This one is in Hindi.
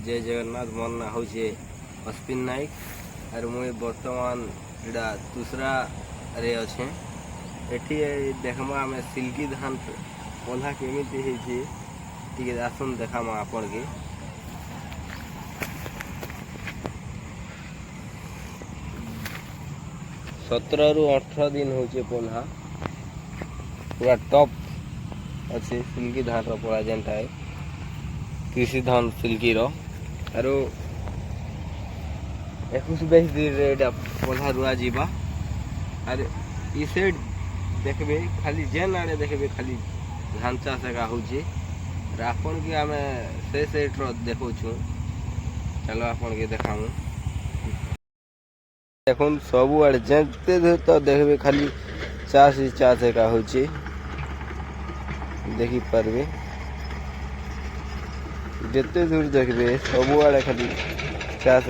जय जगन्नाथ मोर ना हूँ अश्विन नायक और मुई बर्तमान इड़ा दूसरा रे अच्छे एठी देखमा आम सिल्की धान बंधा केमिति होती आसन देखामा आपण के 17 रु 18 दिन होचे बंधा पूरा टॉप अच्छे सिल्की धान पड़ा जेनटा है कृषि धान सिल्की रो आरो 21-22 दिन बंधा रुआ जीवा और ई साइड देखबे खाली जेन आड़े देखबे खाली धान चाष एका होचे आपन के आमे से साइड रो देखो छु चलो आपन के देखामु देखुन सबु आड़े जेते तो देखबे खाली चाष एका होचे देखी पारबे जिते दूर देखबे सबुआड़े खाली चाष